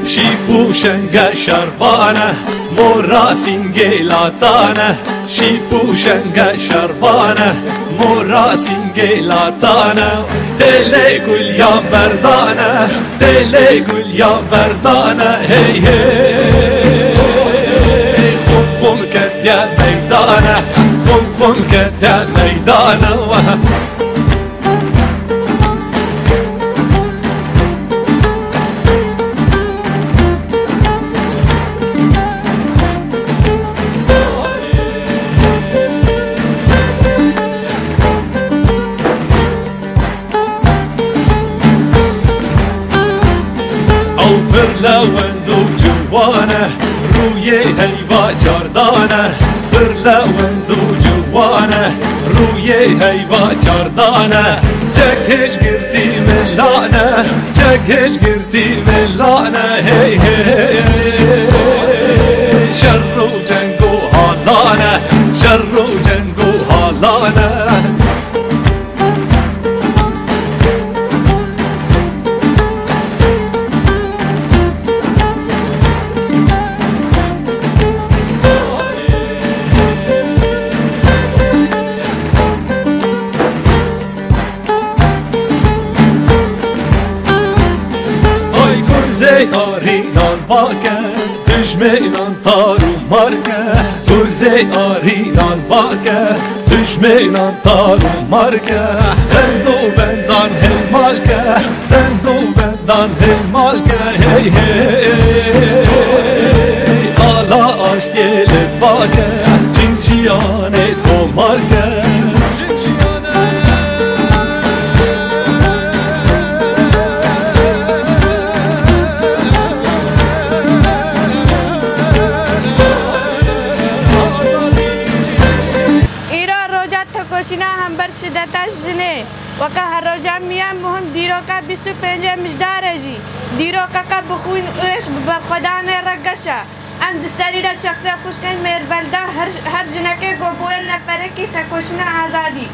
شیپو شنگ شربانه مورا سینگلاتانه شیپو شنگ شربانه مورا سینگلاتانه دل گل یا بردانه دل گل یا بردانه هی هی خم کت یا میدانه خم کت یا میدانه لوندو جوانه روی هیوا چاردانه پر لوندو جوانه روی هیوا چاردانه جگل گردی ملانه جگل گردی ملانه هی هی شر و جنگ و حالانه شر و جنگ و حالانه آرینان باکه دشمنان تارو مارکه گرزه آرینان باکه دشمنان تارو مارکه زندو بندان هل مالکه زندو بندان هل مالکه هی هی آلا آشتیل باکه جنجیانه تو مارکه کوشینا هم بر شدتش جنه و که هر روزا میام مهم دیروکا 25 مجداره جی دیروکا که بخوین اوش بر خدا نه رگشه اند سری را شخص خوشکن میر بلده هر جنه که گوبوی نفره کی تکوشینا آزادی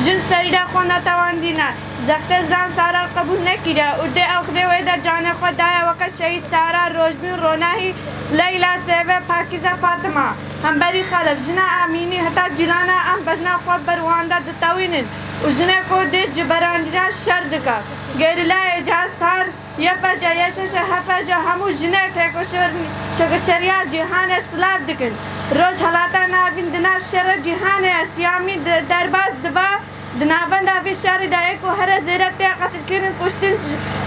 جن سری را خونه تواندینا زخت اسلام سارا قبول نکیده و ده اخده و در جان خدای و که شهید سارا روزبین روناهی لیلا سیوه پاکیزه فاطمه هم بری خلف جنا امینی حتی جلانا ام بجنا خواب بروانده دتاوینن و جنا کو ده جبراندی را شر دکا گریلا اجاز تار یا پجا یا شش هفجا همو جنا تکوشور شریا جهان اسلام دکن روز حالاتا نابین دنا شر جهان اسیامی درباز دبا دنابند آفی شهری دایک و هر زیرت قتل کردن کشتن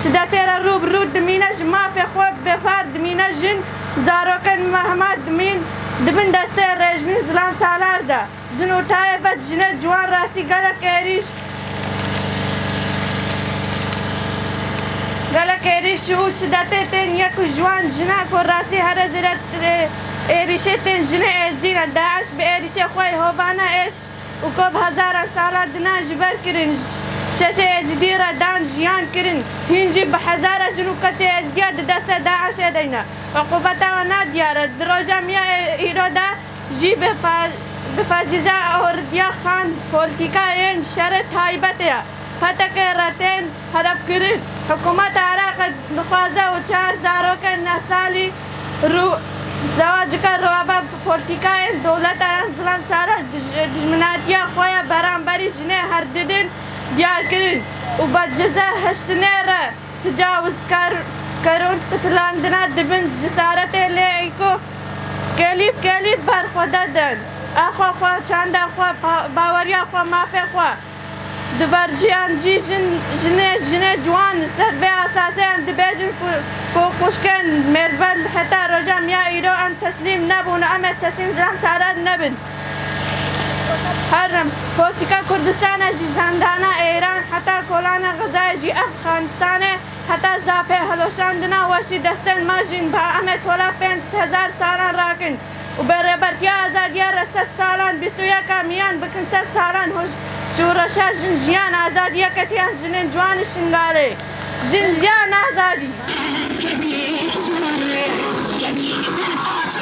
شدت را روب رود دمینه جماف خواب بفار دمینه جن زاروکن محمد دمین دبن دسته رژمین زلام سالار دا جن اٹھائے بد جنه جوان راسی گلا کریش شو شدت تن یک جوان جنه کو راسی هر زیرت ایریشه تن جنه ازدین داعش به ایریشه خوی هوبانه ایش و کب هزار سال دنا جبر کرن شش ازدی را دان جیان کرن هنجی به هزار جنو کچه ازگرد دست داعش دینا عقوبتا و نادیار دروجا میا ایرادا جی بفاجزا اوردیا خان پولیتیکا این شرط حایبتیا فتک راتین هدف کرن حکومت عراق نخوازه و 4 زاروک نسالی رو زواج کر روابا پولیتیکا این دولت انزلام سارا دجمناتیا خویا برانبری جنه هر دیدن دیار کرن و با جزا هشتنه را تجاوز کرون قتلاندنا دبن جسارت لی ایکو کلیب بر خدا دن اخوا خوا چند اخوا باوری اخوا مافی خوا دبرجیان جی جنه جوان سر به اساسه هم دبیجن کو خوشکن مربل حتی روزا میا ایرو ان تسلیم نبون اما تسلیم زلم سارد نبن هرم پوستیکا کردستان جی زندانا ایران حتی کولانا غزای جی افغانستان حتی زافه هلوشاندنا وشی دستن ماجین با اما تولا 5000 سالان راکن و برابرتیا آزادیا رست سالان 21 میان بکن 100 سالان شورشا جنجیان آزادیا کتیان جنین جوان شنگاله جنجیان آزادی